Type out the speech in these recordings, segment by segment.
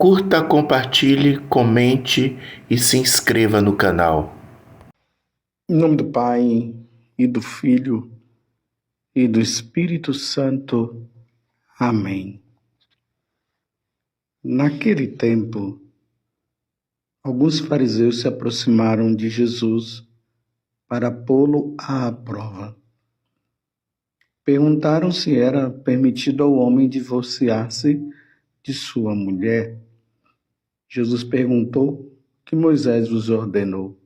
Curta, compartilhe, comente e se inscreva no canal. Em nome do Pai, e do Filho, e do Espírito Santo. Amém. Naquele tempo, alguns fariseus se aproximaram de Jesus para pô-lo à prova. Perguntaram se era permitido ao homem divorciar-se de sua mulher. Jesus perguntou: que Moisés vos ordenou?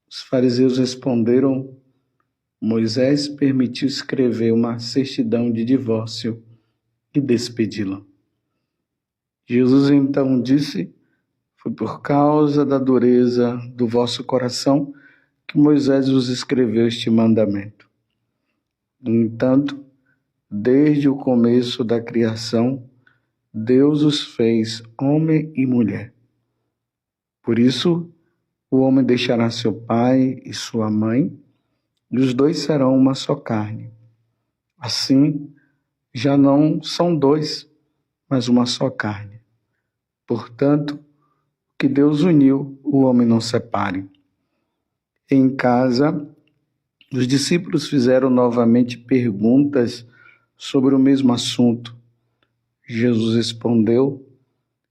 Os fariseus responderam: Moisés permitiu escrever uma certidão de divórcio e despedi-la. Jesus então disse: foi por causa da dureza do vosso coração que Moisés vos escreveu este mandamento. No entanto, desde o começo da criação, Deus os fez homem e mulher. Por isso, o homem deixará seu pai e sua mãe, e os dois serão uma só carne. Assim, já não são dois, mas uma só carne. Portanto, o que Deus uniu, o homem não separe. Em casa, os discípulos fizeram novamente perguntas sobre o mesmo assunto. Jesus respondeu: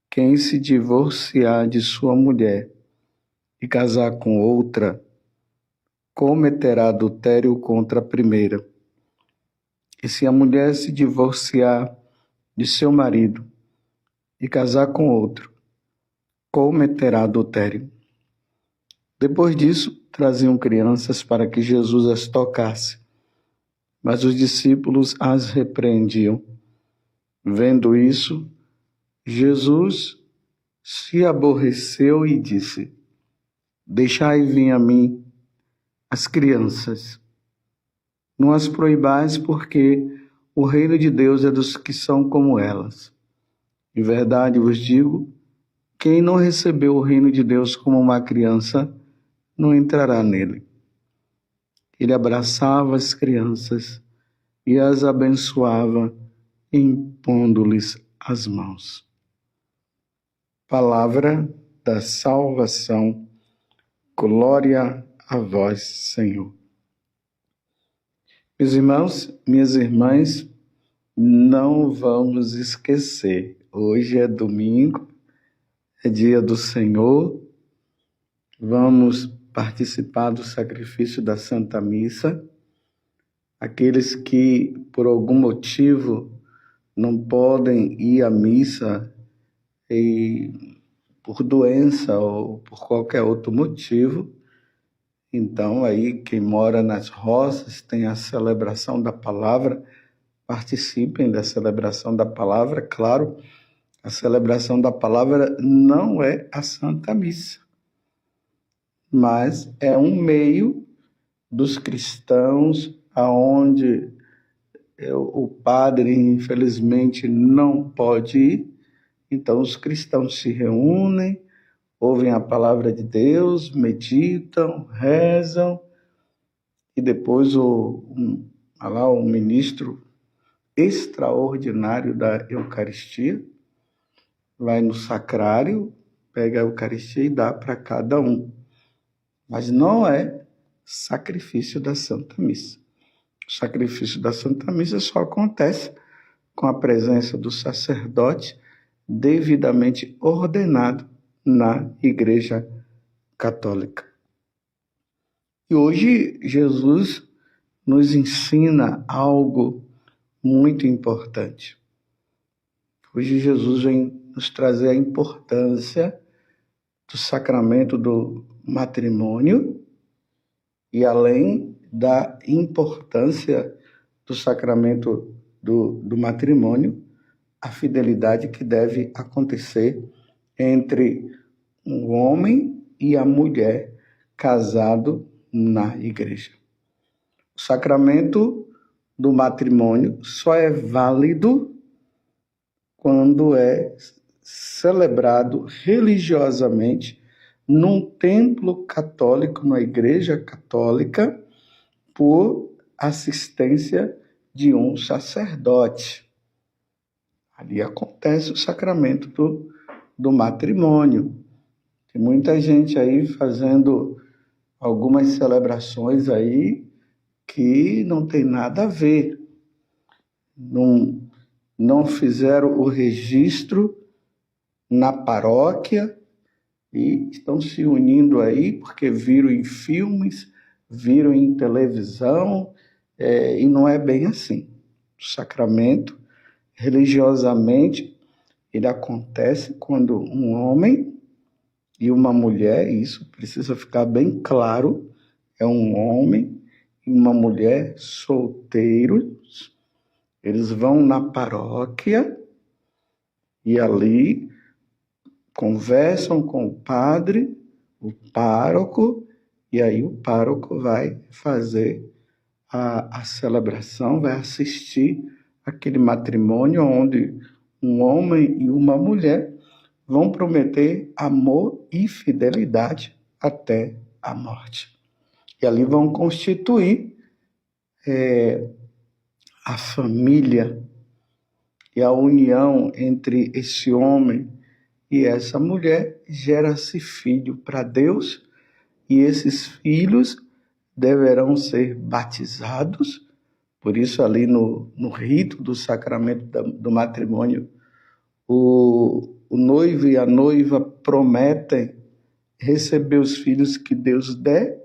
quem se divorciar de sua mulher e casar com outra, cometerá adultério contra a primeira. E se a mulher se divorciar de seu marido e casar com outro, cometerá adultério. Depois disso, traziam crianças para que Jesus as tocasse, mas os discípulos as repreendiam. Vendo isso, Jesus se aborreceu e disse: deixai vir a mim as crianças. Não as proibais, porque o reino de Deus é dos que são como elas. De verdade vos digo, quem não recebeu o reino de Deus como uma criança, não entrará nele. Ele abraçava as crianças e as abençoava, impondo-lhes as mãos. Palavra da salvação. Glória a vós, Senhor. Meus irmãos, minhas irmãs, não vamos esquecer. Hoje é domingo, é dia do Senhor. Vamos participar do sacrifício da Santa Missa. Aqueles que, por algum motivo, não podem ir à missa, e por doença ou por qualquer outro motivo, então aí quem mora nas roças tem a celebração da palavra, participem da celebração da palavra. Claro, a celebração da palavra não é a Santa Missa, mas é um meio dos cristãos aonde o padre, infelizmente, não pode ir. Então, os cristãos se reúnem, ouvem a palavra de Deus, meditam, rezam, e depois o ministro extraordinário da Eucaristia vai no sacrário, pega a Eucaristia e dá para cada um. Mas não é sacrifício da Santa Missa. O sacrifício da Santa Missa só acontece com a presença do sacerdote devidamente ordenado na Igreja Católica. E hoje Jesus nos ensina algo muito importante. Hoje Jesus vem nos trazer a importância do sacramento do matrimônio e, além da importância do sacramento do matrimônio, a fidelidade que deve acontecer entre um homem e a mulher casado na igreja. O sacramento do matrimônio só é válido quando é celebrado religiosamente num templo católico, na igreja católica, por assistência de um sacerdote. Ali acontece o sacramento do do matrimônio. Tem muita gente aí fazendo algumas celebrações aí que não tem nada a ver. Não fizeram o registro na paróquia e estão se unindo aí porque viram em filmes, viram em televisão, e não é bem assim. O sacramento, religiosamente, ele acontece quando um homem e uma mulher, e isso precisa ficar bem claro, é um homem e uma mulher solteiros, eles vão na paróquia e ali conversam com o padre, o pároco, e aí o pároco vai fazer a celebração, vai assistir aquele matrimônio onde um homem e uma mulher vão prometer amor e fidelidade até a morte. E ali vão constituir a família e a união entre esse homem e essa mulher, gera-se filho para Deus, e esses filhos deverão ser batizados. Por isso, ali no rito do sacramento do matrimônio, o noivo e a noiva prometem receber os filhos que Deus der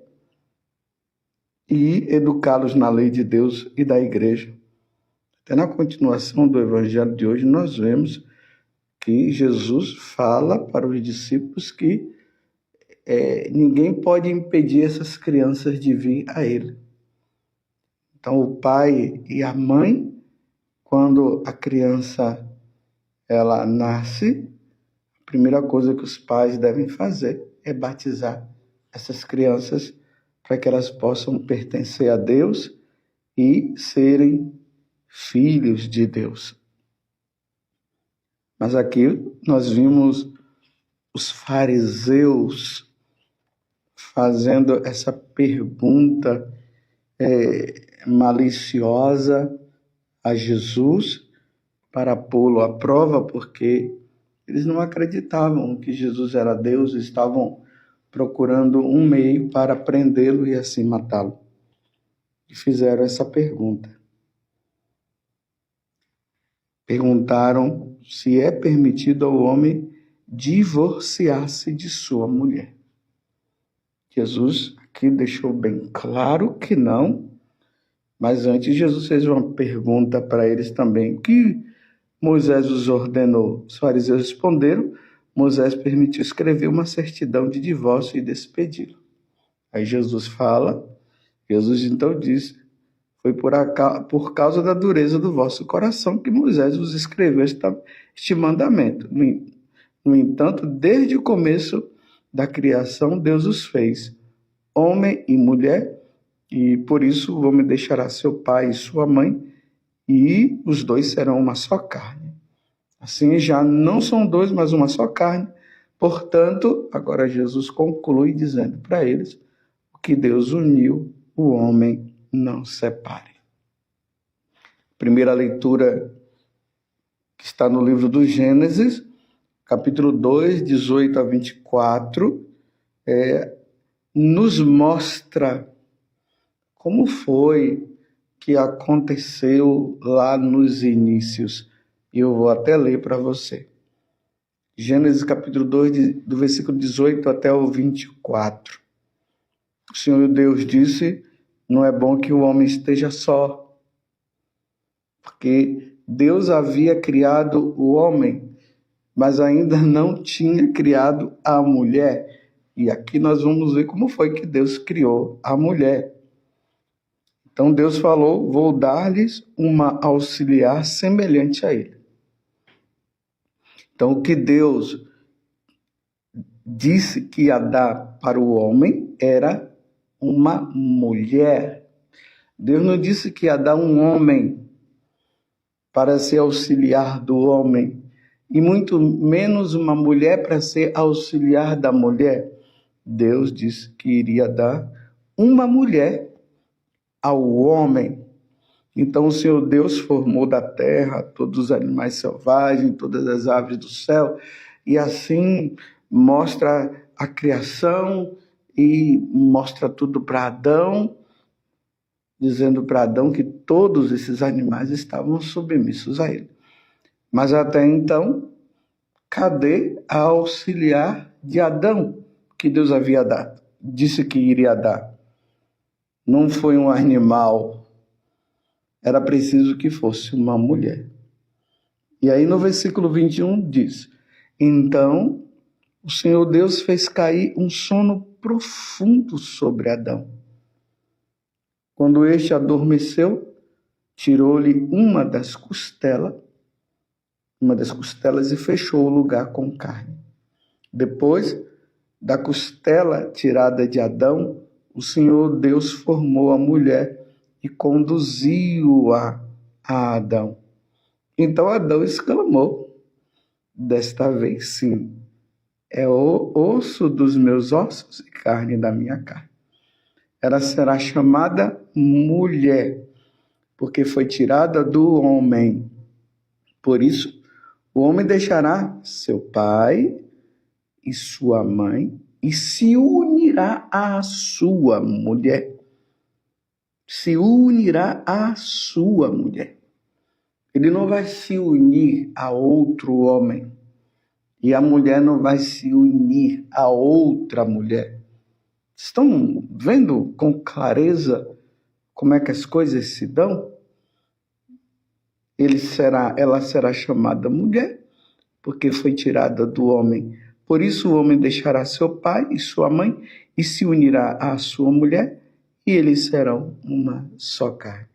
e educá-los na lei de Deus e da igreja. Até na continuação do evangelho de hoje, nós vemos que Jesus fala para os discípulos que ninguém pode impedir essas crianças de vir a ele. Então, o pai e a mãe, quando a criança ela nasce, a primeira coisa que os pais devem fazer é batizar essas crianças para que elas possam pertencer a Deus e serem filhos de Deus. Mas aqui nós vimos os fariseus fazendo essa pergunta maliciosa a Jesus para pô-lo à prova, porque eles não acreditavam que Jesus era Deus, estavam procurando um meio para prendê-lo e assim matá-lo. E fizeram essa pergunta. Perguntaram se é permitido ao homem divorciar-se de sua mulher. Jesus aqui deixou bem claro que não, mas antes Jesus fez uma pergunta para eles também, que Moisés os ordenou. Os fariseus responderam, Moisés permitiu escrever uma certidão de divórcio e despedi-lo. Aí Jesus então disse, foi por causa da dureza do vosso coração que Moisés vos escreveu este mandamento. No entanto, desde o começo da criação, Deus os fez, homem e mulher, e por isso o homem deixará seu pai e sua mãe, e os dois serão uma só carne. Assim já não são dois, mas uma só carne. Portanto, agora Jesus conclui dizendo para eles, o que Deus uniu, o homem não separe. Primeira leitura que está no livro do Gênesis, capítulo 2, 18 a 24, nos mostra como foi que aconteceu lá nos inícios. E eu vou até ler para você. Gênesis capítulo 2, do versículo 18 até o 24. O Senhor Deus disse, não é bom que o homem esteja só, porque Deus havia criado o homem, mas ainda não tinha criado a mulher. E aqui nós vamos ver como foi que Deus criou a mulher. Então Deus falou, vou dar-lhes uma auxiliar semelhante a ele. Então o que Deus disse que ia dar para o homem era uma mulher. Deus não disse que ia dar um homem para ser auxiliar do homem, e muito menos uma mulher para ser auxiliar da mulher. Deus disse que iria dar uma mulher ao homem. Então o Senhor Deus formou da terra todos os animais selvagens, todas as aves do céu, e assim mostra a criação e mostra tudo para Adão, dizendo para Adão que todos esses animais estavam submissos a ele. Mas até então, cadê a auxiliar de Adão que Deus havia dado? Disse que iria dar. Não foi um animal, era preciso que fosse uma mulher. E aí no versículo 21 diz: então o Senhor Deus fez cair um sono profundo sobre Adão. Quando este adormeceu, tirou-lhe uma das costelas e fechou o lugar com carne. Depois da costela tirada de Adão, o Senhor Deus formou a mulher e conduziu-a a Adão. Então Adão exclamou: desta vez sim, é o osso dos meus ossos e carne da minha carne. Ela será chamada mulher, porque foi tirada do homem. Por isso, o homem deixará seu pai e sua mãe e se unirá à sua mulher. Se unirá à sua mulher. Ele não vai se unir a outro homem. E a mulher não vai se unir a outra mulher. Estão vendo com clareza como é que as coisas se dão? Ela será chamada mulher, porque foi tirada do homem. Por isso o homem deixará seu pai e sua mãe e se unirá à sua mulher, e eles serão uma só carne.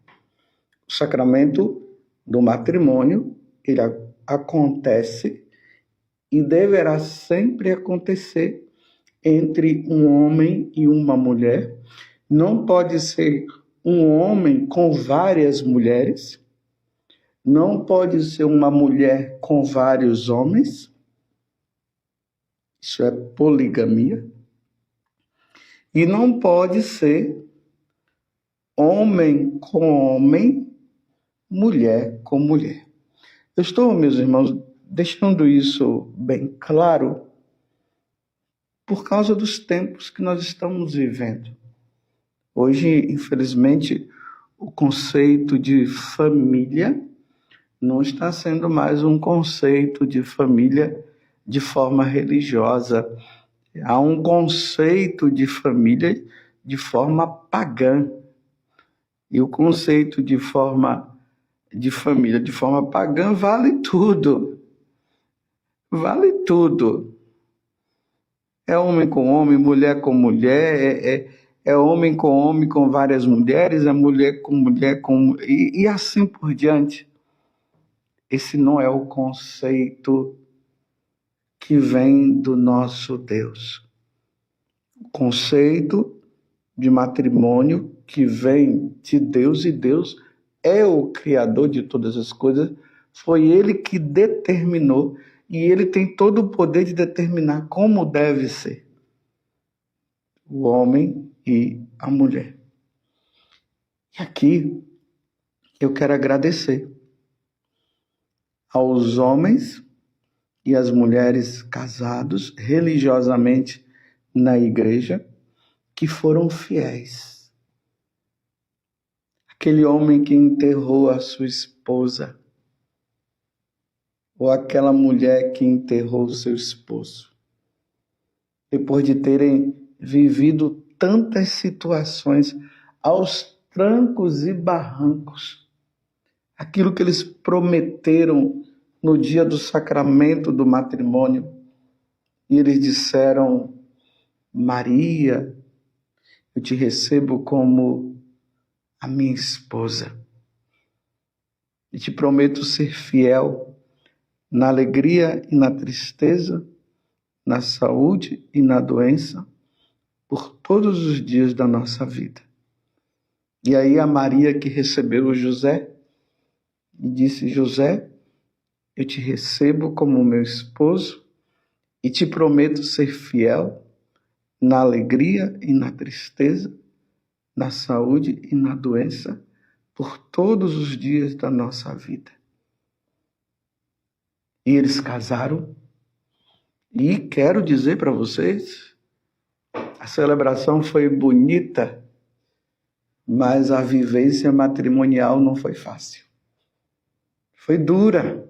O sacramento do matrimônio, ele acontece e deverá sempre acontecer entre um homem e uma mulher. Não pode ser um homem com várias mulheres, não pode ser uma mulher com vários homens, isso é poligamia, e não pode ser homem com homem, mulher com mulher. Eu estou, meus irmãos, deixando isso bem claro por causa dos tempos que nós estamos vivendo. Hoje, infelizmente, o conceito de família não está sendo mais um conceito de família de forma religiosa. Há um conceito de família de forma pagã. E o conceito de família de forma pagã vale tudo. Vale tudo. É homem com homem, mulher com mulher, é homem com várias mulheres, é mulher com... E assim por diante. Esse não é o conceito que vem do nosso Deus. O conceito de matrimônio que vem de Deus, e Deus é o Criador de todas as coisas, foi Ele que determinou, e Ele tem todo o poder de determinar como deve ser o homem e a mulher. E aqui eu quero agradecer aos homens e às mulheres casados religiosamente na igreja que foram fiéis. Aquele homem que enterrou a sua esposa, ou aquela mulher que enterrou o seu esposo, depois de terem vivido tantas situações aos trancos e barrancos, aquilo que eles prometeram no dia do sacramento do matrimônio, e eles disseram: Maria, eu te recebo como a minha esposa, e te prometo ser fiel na alegria e na tristeza, na saúde e na doença, por todos os dias da nossa vida. E aí a Maria que recebeu o José, e disse: José, eu te recebo como meu esposo e te prometo ser fiel na alegria e na tristeza, na saúde e na doença, por todos os dias da nossa vida. E eles casaram, E quero dizer para vocês, a celebração foi bonita, mas a vivência matrimonial não foi fácil. Foi dura.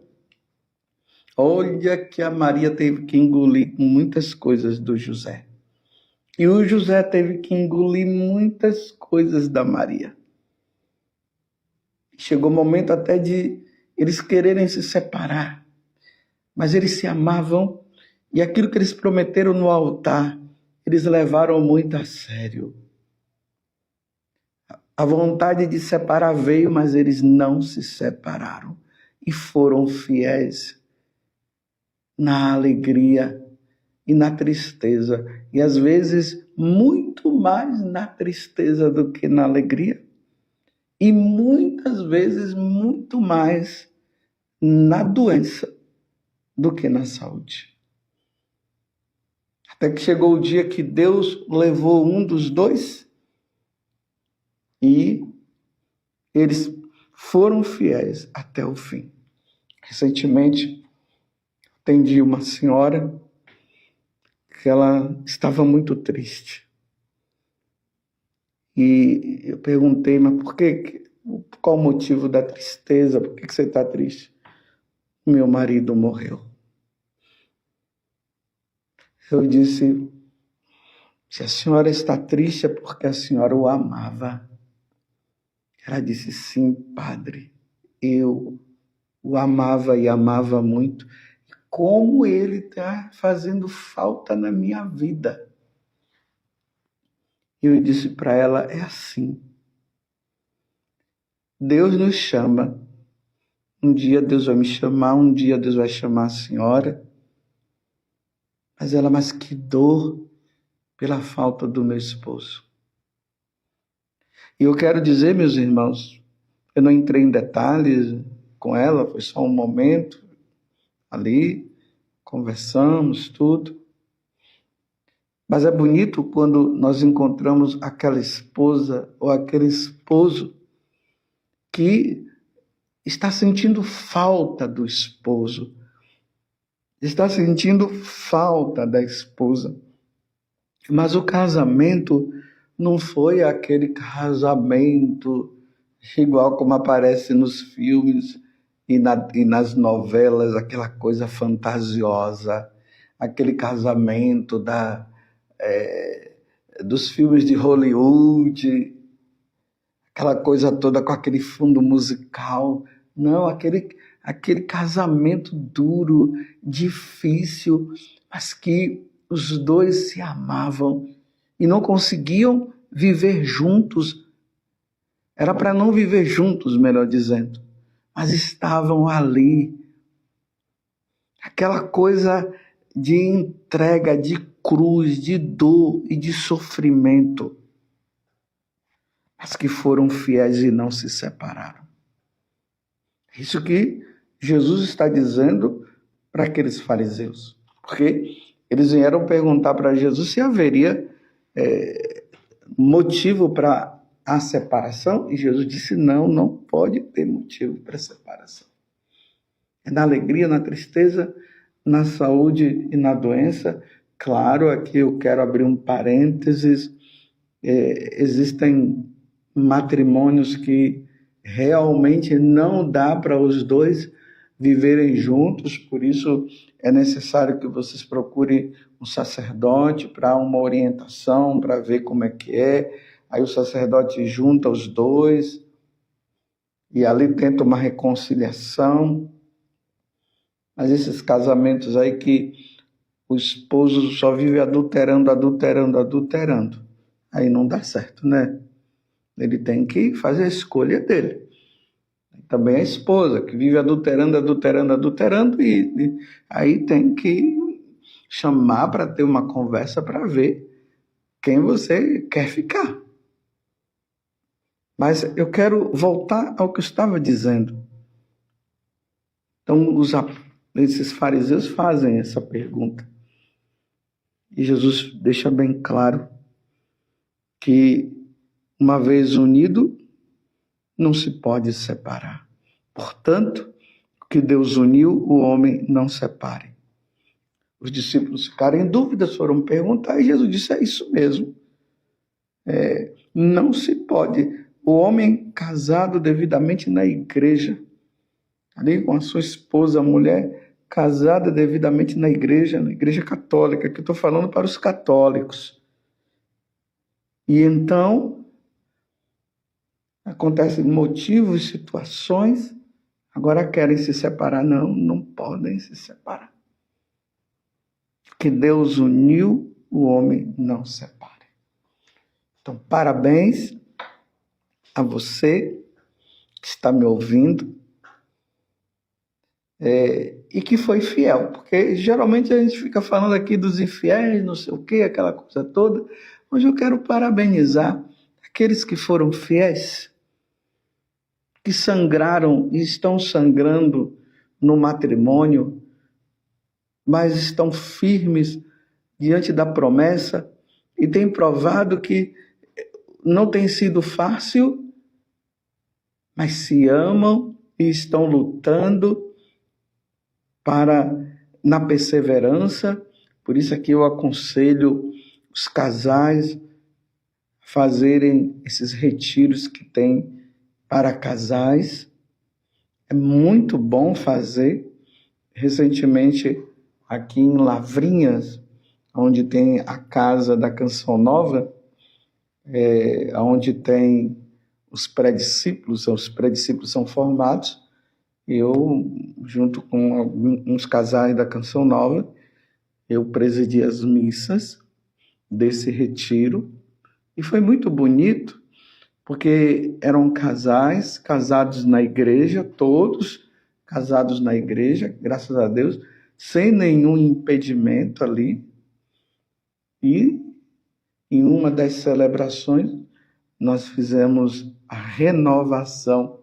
Olha que a Maria teve que engolir muitas coisas do José. E o José teve que engolir muitas coisas da Maria. Chegou o momento até de eles quererem se separar. Mas eles se amavam e aquilo que eles prometeram no altar, eles levaram muito a sério. A vontade de separar veio, mas eles não se separaram. E foram fiéis na alegria e na tristeza. E às vezes muito mais na tristeza do que na alegria. E muitas vezes muito mais na doença do que na saúde. Até que chegou o dia que Deus levou um dos dois e eles foram fiéis até o fim. Recentemente, atendi uma senhora que ela estava muito triste. E eu perguntei, mas qual o motivo da tristeza? Por que você está triste? Meu marido morreu. Eu disse, se a senhora está triste é porque a senhora o amava. Ela disse, sim, padre, eu o amava e amava muito. Como ele está fazendo falta na minha vida. Eu disse para ela, é assim. Deus nos chama. Um dia Deus vai me chamar, um dia Deus vai chamar a senhora. Mas que dor pela falta do meu esposo. E eu quero dizer, meus irmãos, eu não entrei em detalhes com ela, foi só um momento ali, conversamos, tudo. Mas é bonito quando nós encontramos aquela esposa ou aquele esposo que está sentindo falta do esposo, está sentindo falta da esposa. Mas o casamento não foi aquele casamento igual como aparece nos filmes e nas novelas, aquela coisa fantasiosa, aquele casamento dos filmes de Hollywood, aquela coisa toda com aquele fundo musical. Não, aquele casamento duro, difícil, mas que os dois se amavam e não conseguiam viver juntos. Era para não viver juntos, melhor dizendo, mas estavam ali. Aquela coisa de entrega, de cruz, de dor e de sofrimento, mas que foram fiéis e não se separaram. Isso que Jesus está dizendo para aqueles fariseus, porque eles vieram perguntar para Jesus se haveria motivo para a separação, e Jesus disse, não pode ter motivo para separação. É na alegria, na tristeza, na saúde e na doença. Claro, aqui eu quero abrir um parênteses, existem matrimônios que realmente não dá para os dois viverem juntos, por isso é necessário que vocês procurem um sacerdote para uma orientação, para ver como é que é. Aí o sacerdote junta os dois e ali tenta uma reconciliação. Mas esses casamentos aí que o esposo só vive adulterando, aí não dá certo, né? Ele tem que fazer a escolha dele. Também a esposa, que vive adulterando, e aí tem que chamar para ter uma conversa para ver quem você quer ficar. Mas eu quero voltar ao que eu estava dizendo. Então, esses fariseus fazem essa pergunta. E Jesus deixa bem claro que, uma vez unido, não se pode separar. Portanto, o que Deus uniu, o homem não separe. Os discípulos ficaram em dúvida, foram perguntar, e Jesus disse, é isso mesmo. Não se pode. O homem casado devidamente na igreja, ali com a sua esposa, a mulher casada devidamente na igreja católica, que eu estou falando para os católicos. E então, acontecem motivos, situações, agora querem se separar. Não podem se separar. Que Deus uniu, o homem não separe. Então, parabéns a você que está me ouvindo e que foi fiel, porque geralmente a gente fica falando aqui dos infiéis, não sei o quê, aquela coisa toda. Hoje eu quero parabenizar aqueles que foram fiéis, que sangraram e estão sangrando no matrimônio, mas estão firmes diante da promessa e têm provado que não tem sido fácil, mas se amam e estão lutando na perseverança. Por isso aqui eu aconselho os casais a fazerem esses retiros que tem para casais. É muito bom fazer. Recentemente, aqui em Lavrinhas, onde tem a Casa da Canção Nova, onde tem os pré-discípulos são formados, eu, junto com alguns casais da Canção Nova, eu presidi as missas desse retiro, e foi muito bonito, porque eram casais casados na igreja, todos casados na igreja, graças a Deus, sem nenhum impedimento ali. E em uma das celebrações nós fizemos a renovação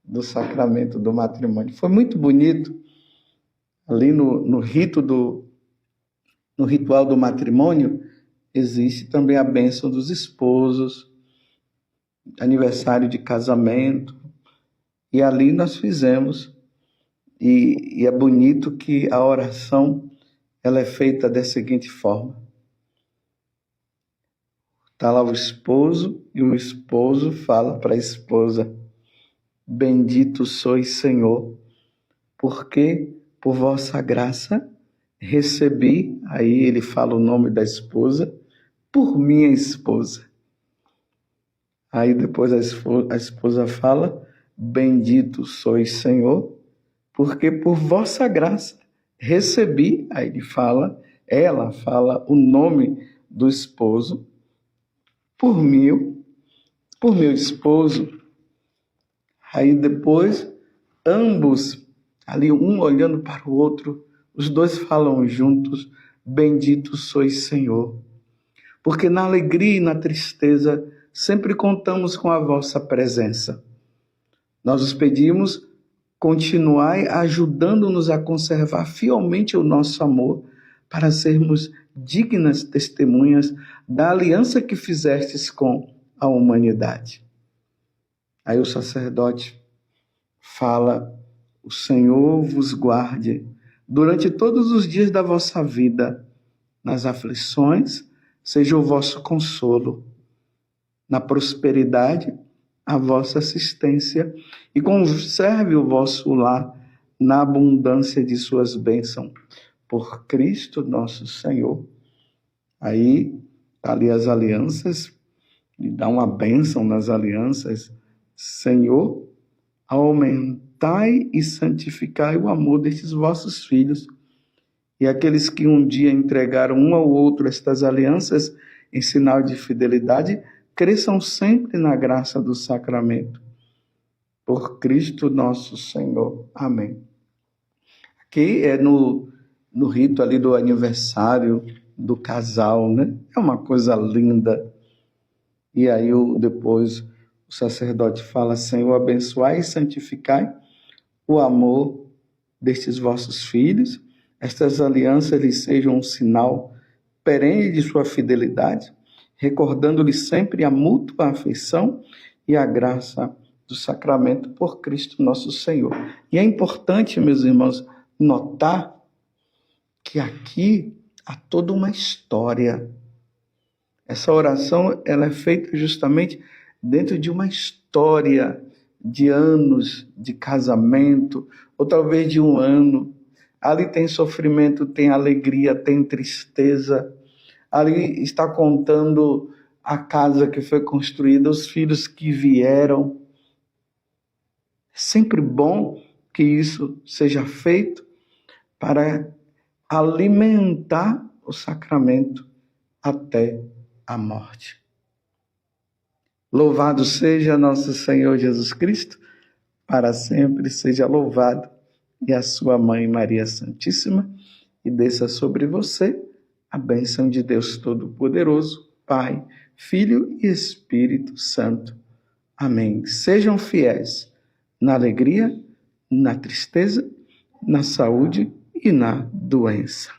do sacramento do matrimônio. Foi muito bonito. Ali no ritual do matrimônio existe também a bênção dos esposos, aniversário de casamento, e ali nós fizemos. E é bonito que a oração ela é feita da seguinte forma. Está lá o esposo, e o esposo fala para a esposa: bendito sois, Senhor, porque por vossa graça recebi, aí ele fala o nome da esposa, por minha esposa. Aí depois a esposa fala: bendito sois, Senhor, porque por vossa graça recebi, aí ela fala o nome do esposo, por meu esposo. Aí depois, ambos, ali um olhando para o outro, os dois falam juntos: bendito sois, Senhor. Porque na alegria e na tristeza, sempre contamos com a vossa presença. Nós os pedimos, continuai ajudando-nos a conservar fielmente o nosso amor, para sermos dignas testemunhas da aliança que fizestes com a humanidade. Aí o sacerdote fala: o Senhor vos guarde durante todos os dias da vossa vida. Nas aflições, seja o vosso consolo. Na prosperidade, a vossa assistência. E conserve o vosso lar na abundância de suas bênçãos. Por Cristo nosso Senhor. Aí, ali as alianças, e dá uma bênção nas alianças. Senhor, aumentai e santificai o amor destes vossos filhos. E aqueles que um dia entregaram um ao outro estas alianças em sinal de fidelidade, cresçam sempre na graça do sacramento. Por Cristo nosso Senhor. Amém. Aqui é no rito ali do aniversário do casal, né? É uma coisa linda. E aí depois o sacerdote fala: Senhor, abençoai e santificai o amor destes vossos filhos. Estas alianças lhes sejam um sinal perene de sua fidelidade, recordando-lhes sempre a mútua afeição e a graça do sacramento por Cristo nosso Senhor. E é importante, meus irmãos, notar que aqui há toda uma história. Essa oração ela é feita justamente dentro de uma história de anos de casamento, ou talvez de um ano. Ali tem sofrimento, tem alegria, tem tristeza. Ali está contando a casa que foi construída, os filhos que vieram. É sempre bom que isso seja feito para alimentar o sacramento até a morte. Louvado seja nosso Senhor Jesus Cristo, para sempre seja louvado, e a sua mãe Maria Santíssima, e desça sobre você a bênção de Deus Todo-Poderoso, Pai, Filho e Espírito Santo. Amém. Sejam fiéis na alegria, na tristeza, na saúde e na doença.